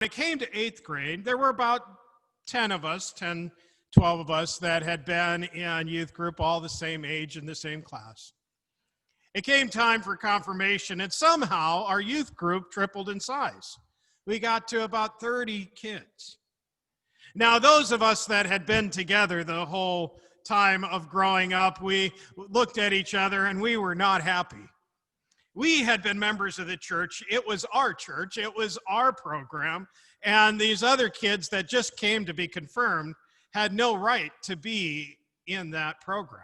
it came to 8th grade, there were about 10 of us, 10, 12 of us that had been in youth group, all the same age in the same class. It came time for confirmation, and somehow our youth group tripled in size. We got to about 30 kids. Now, those of us that had been together the whole time of growing up, we looked at each other and we were not happy. We had been members of the church. It was our church. It was our program. And these other kids that just came to be confirmed had no right to be in that program.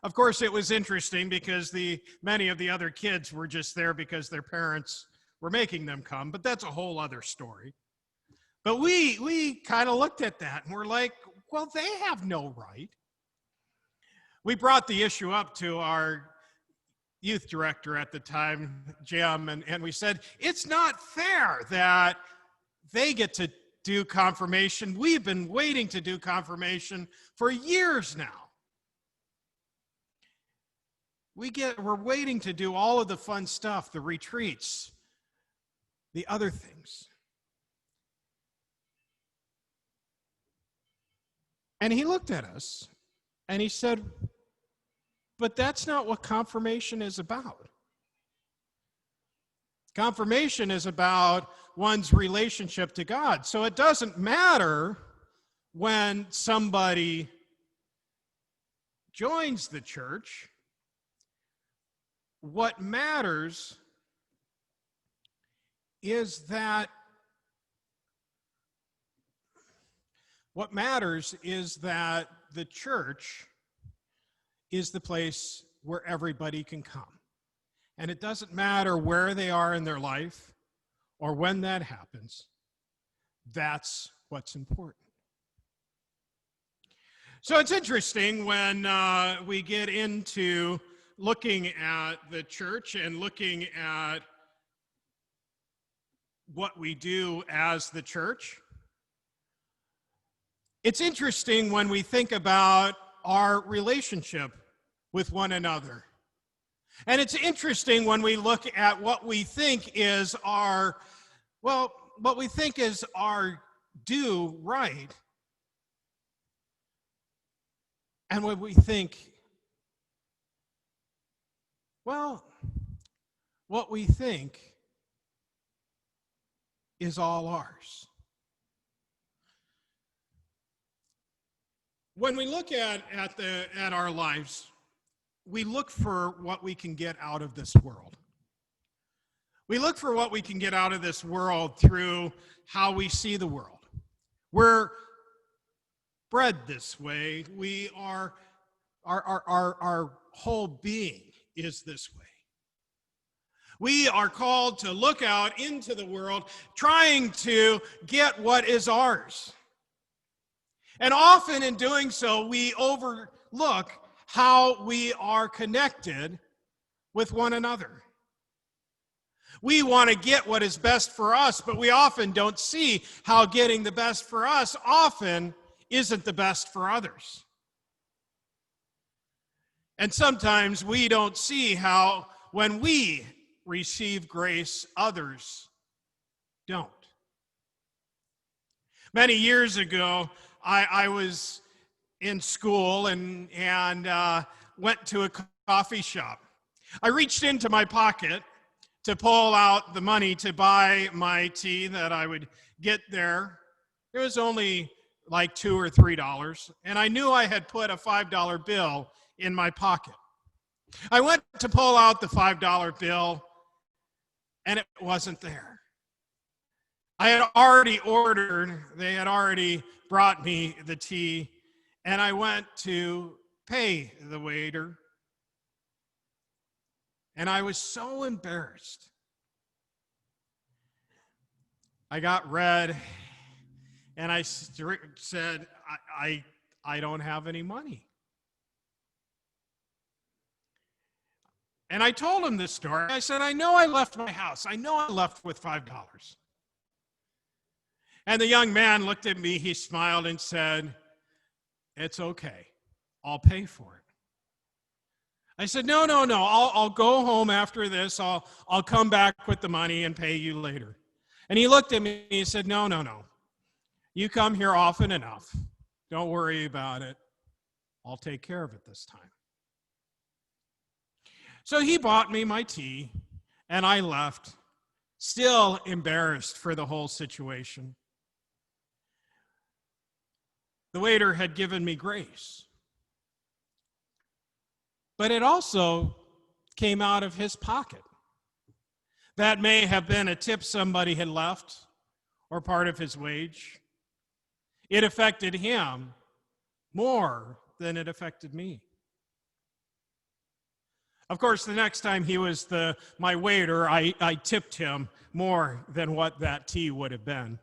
Of course, it was interesting because many of the other kids were just there because their parents were making them come, but that's a whole other story. But we kind of looked at that and we're like, well, they have no right. We brought the issue up to our youth director at the time, Jim, and we said, it's not fair that they get to do confirmation. We've been waiting to do confirmation for years now. We're waiting to do all of the fun stuff, the retreats, the other things. And he looked at us and he said, but that's not what confirmation is about. Confirmation is about one's relationship to God. So it doesn't matter when somebody joins the church. What matters is that the church is the place where everybody can come. And it doesn't matter where they are in their life or when that happens. That's what's important. So it's interesting when we get into looking at the church and looking at what we do as the church. It's interesting when we think about our relationship with one another. And it's interesting when we look at what we think is our do right. And when we think, what we think is all ours. When we look at our lives, we look for what we can get out of this world. We look for what we can get out of this world through how we see the world. We're bred this way. Our whole being is this way. We are called to look out into the world trying to get what is ours. And often in doing so, we overlook how we are connected with one another. We want to get what is best for us, but we often don't see how getting the best for us often isn't the best for others. And sometimes we don't see how when we receive grace, others don't. Many years ago, I was in school and went to a coffee shop. I reached into my pocket to pull out the money to buy my tea that I would get there. It was only like $2 or $3, and I knew I had put a $5 bill in my pocket. I went to pull out the $5 bill, and it wasn't there. I had already ordered, they had already brought me the tea, and I went to pay the waiter, and I was so embarrassed. I got red, and I said, I don't have any money. And I told him this story. I said, I know I left my house. I know I left with $5. And the young man looked at me, he smiled and said, it's okay, I'll pay for it. I said, no, I'll go home after this, I'll come back with the money and pay you later. And he looked at me and he said, no, no, no. You come here often enough. Don't worry about it. I'll take care of it this time. So he bought me my tea, and I left, still embarrassed for the whole situation. The waiter had given me grace, but it also came out of his pocket. That may have been a tip somebody had left or part of his wage. It affected him more than it affected me. Of course, the next time he was my waiter, I tipped him more than what that tea would have been.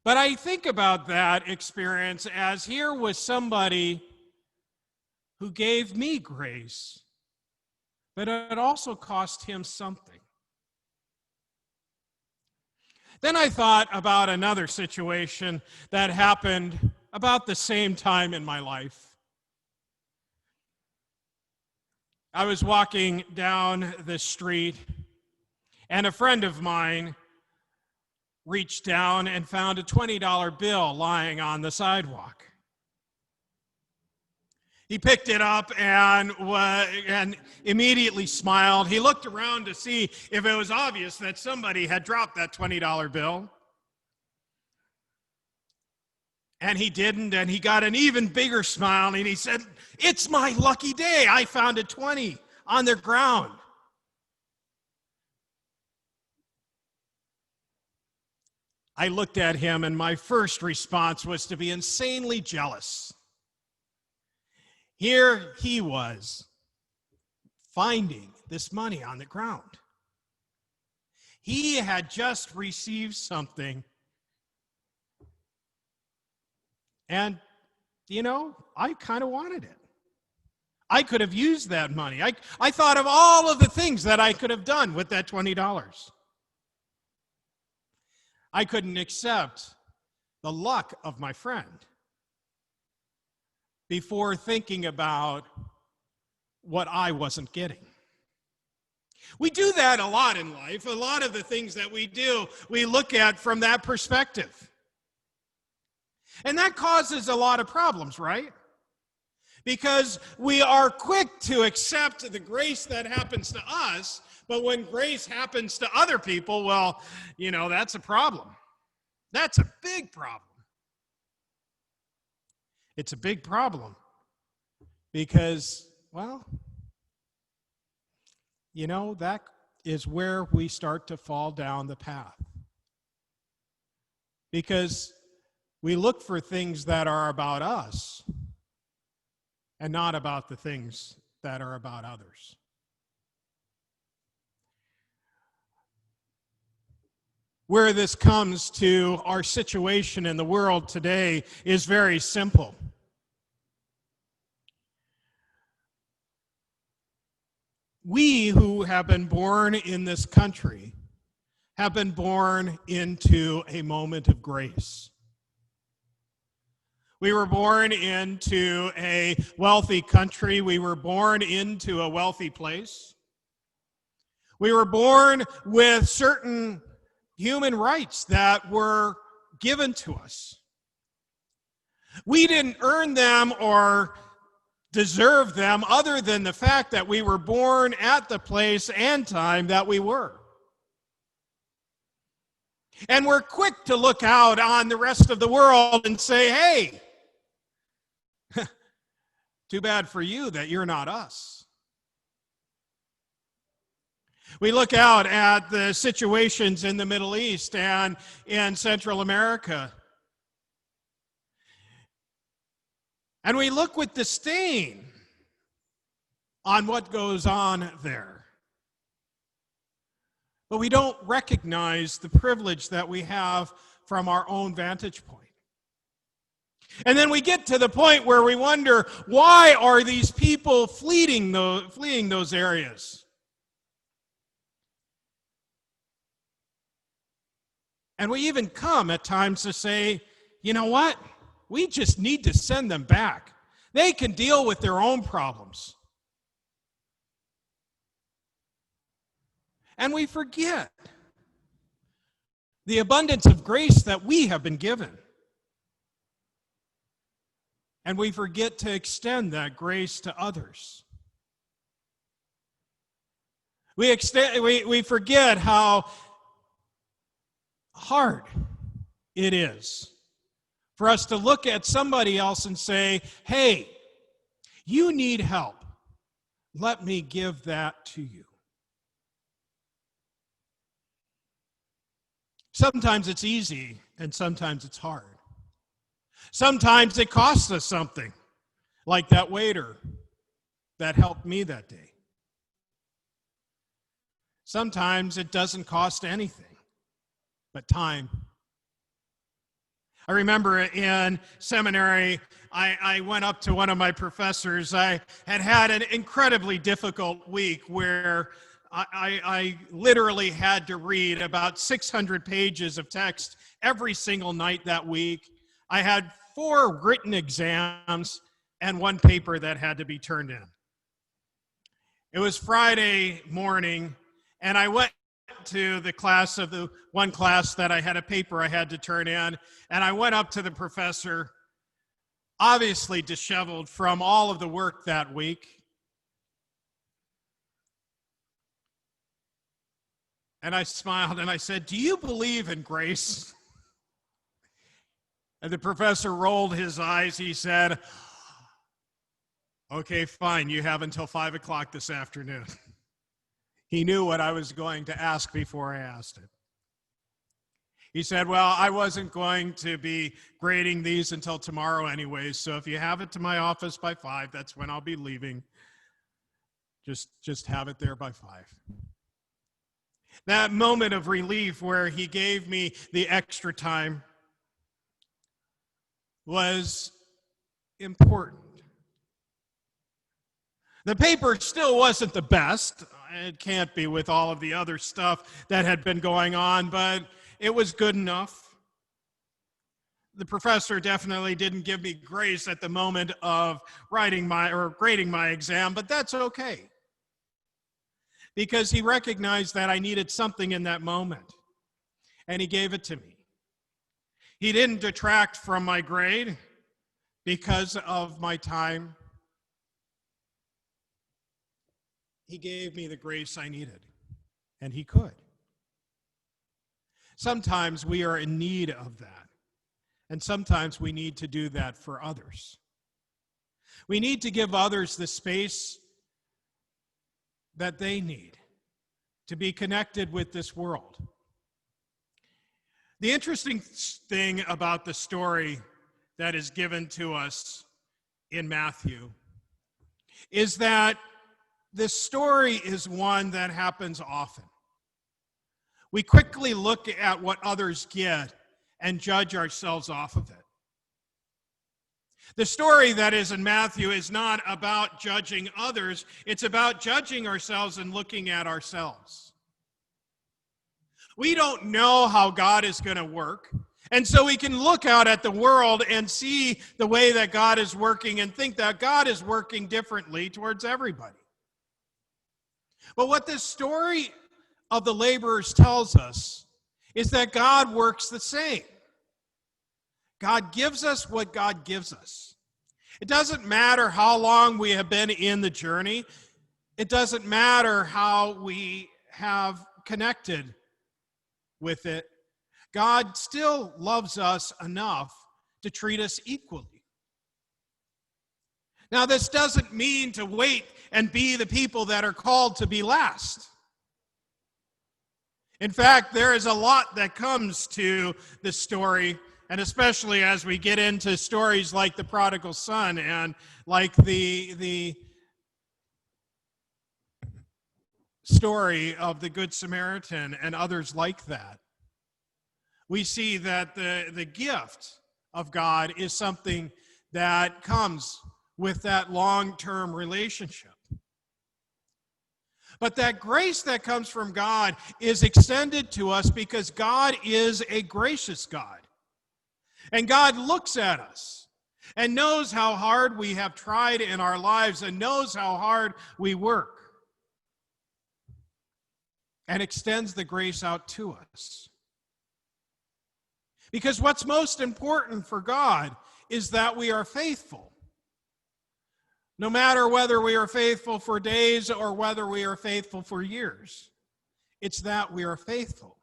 But I think about that experience as here was somebody who gave me grace, but it also cost him something. Then I thought about another situation that happened about the same time in my life. I was walking down the street, and a friend of mine reached down and found a $20 bill lying on the sidewalk. He picked it up and immediately smiled. He looked around to see if it was obvious that somebody had dropped that $20 bill. And he didn't, and he got an even bigger smile, and he said, "It's my lucky day. I found a 20 on the ground." I looked at him, and my first response was to be insanely jealous. Here he was, finding this money on the ground. He had just received something. And, I kind of wanted it. I could have used that money. I thought of all of the things that I could have done with that $20. I couldn't accept the luck of my friend before thinking about what I wasn't getting. We do that a lot in life. A lot of the things that we do, we look at from that perspective. And that causes a lot of problems, right? Because we are quick to accept the grace that happens to us, but when grace happens to other people, well, that's a problem. That's a big problem. It's a big problem because, that is where we start to fall down the path. Because we look for things that are about us and not about the things that are about others. Where this comes to our situation in the world today is very simple. We who have been born in this country have been born into a moment of grace. We were born into a wealthy country. We were born into a wealthy place. We were born with certain human rights that were given to us. We didn't earn them or deserve them other than the fact that we were born at the place and time that we were. And we're quick to look out on the rest of the world and say, hey, too bad for you that you're not us. We look out at the situations in the Middle East and in Central America, and we look with disdain on what goes on there. But we don't recognize the privilege that we have from our own vantage point. And then we get to the point where we wonder, why are these people fleeing those areas? And we even come at times to say, you know what? We just need to send them back. They can deal with their own problems. And we forget the abundance of grace that we have been given. And we forget to extend that grace to others. We forget how hard it is for us to look at somebody else and say, hey, you need help. Let me give that to you. Sometimes it's easy and sometimes it's hard. Sometimes it costs us something, like that waiter that helped me that day. Sometimes it doesn't cost anything but time. I remember in seminary, I went up to one of my professors. I had an incredibly difficult week where I literally had to read about 600 pages of text every single night that week. I had 4 written exams and 1 paper that had to be turned in. It was Friday morning, and I went to the class of the one class that I had a paper I had to turn in, and I went up to the professor, obviously disheveled from all of the work that week. And I smiled and I said, "Do you believe in grace?" And the professor rolled his eyes. He said, "Okay, fine. You have until 5 o'clock this afternoon." He knew what I was going to ask before I asked it. He said, "Well, I wasn't going to be grading these until tomorrow anyway, so if you have it to my office by 5, that's when I'll be leaving. Just have it there by 5. That moment of relief where he gave me the extra time was important. The paper still wasn't the best. It can't be with all of the other stuff that had been going on, but it was good enough. The professor definitely didn't give me grace at the moment of grading my exam, but that's okay, because he recognized that I needed something in that moment, and he gave it to me. He didn't detract from my grade because of my time. He gave me the grace I needed, and he could. Sometimes we are in need of that, and sometimes we need to do that for others. We need to give others the space that they need to be connected with this world. The interesting thing about the story that is given to us in Matthew is that this story is one that happens often. We quickly look at what others get and judge ourselves off of it. The story that is in Matthew is not about judging others. It's about judging ourselves and looking at ourselves. We don't know how God is going to work. And so we can look out at the world and see the way that God is working and think that God is working differently towards everybody. But what this story of the laborers tells us is that God works the same. God gives us what God gives us. It doesn't matter how long we have been in the journey. It doesn't matter how we have connected with it. God still loves us enough to treat us equally. Now, this doesn't mean to wait and be the people that are called to be last. In fact, there is a lot that comes to this story, and especially as we get into stories like the prodigal son and like the story of the Good Samaritan and others like that. We see that the gift of God is something that comes with that long-term relationship. But that grace that comes from God is extended to us because God is a gracious God. And God looks at us and knows how hard we have tried in our lives and knows how hard we work. and extends the grace out to us. Because what's most important for God is that we are faithful. No matter whether we are faithful for days or whether we are faithful for years, it's that we are faithful.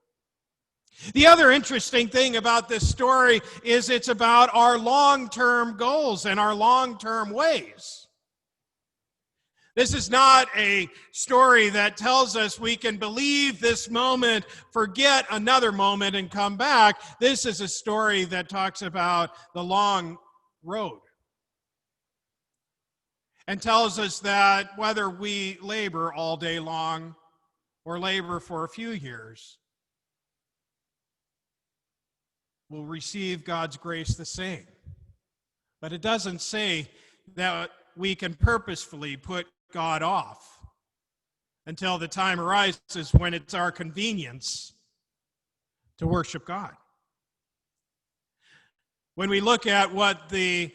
The other interesting thing about this story is it's about our long-term goals and our long-term ways. This is not a story that tells us we can believe this moment, forget another moment, and come back. This is a story that talks about the long road and tells us that whether we labor all day long or labor for a few years, we'll receive God's grace the same. But it doesn't say that we can purposefully put God off until the time arises when it's our convenience to worship God. When we look at what the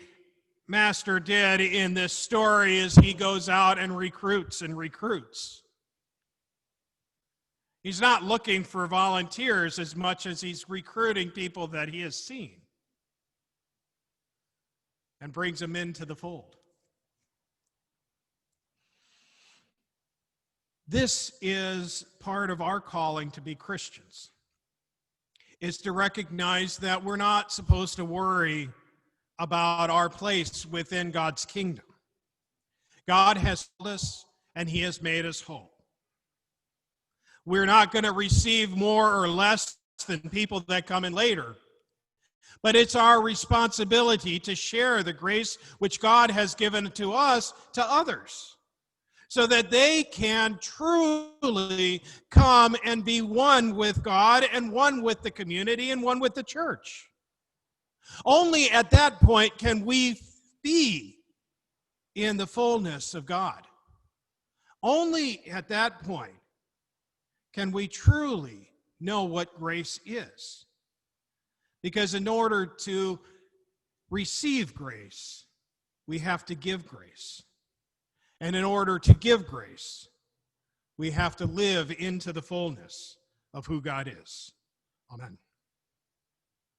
master did in this story, is he goes out and recruits and recruits. He's not looking for volunteers as much as he's recruiting people that he has seen and brings them into the fold. This is part of our calling to be Christians, is to recognize that we're not supposed to worry about our place within God's kingdom. God has called us and he has made us whole. We're not going to receive more or less than people that come in later, but it's our responsibility to share the grace which God has given to us to others, so that they can truly come and be one with God and one with the community and one with the church. Only at that point can we be in the fullness of God. Only at that point can we truly know what grace is. Because in order to receive grace, we have to give grace. And in order to give grace, we have to live into the fullness of who God is. Amen.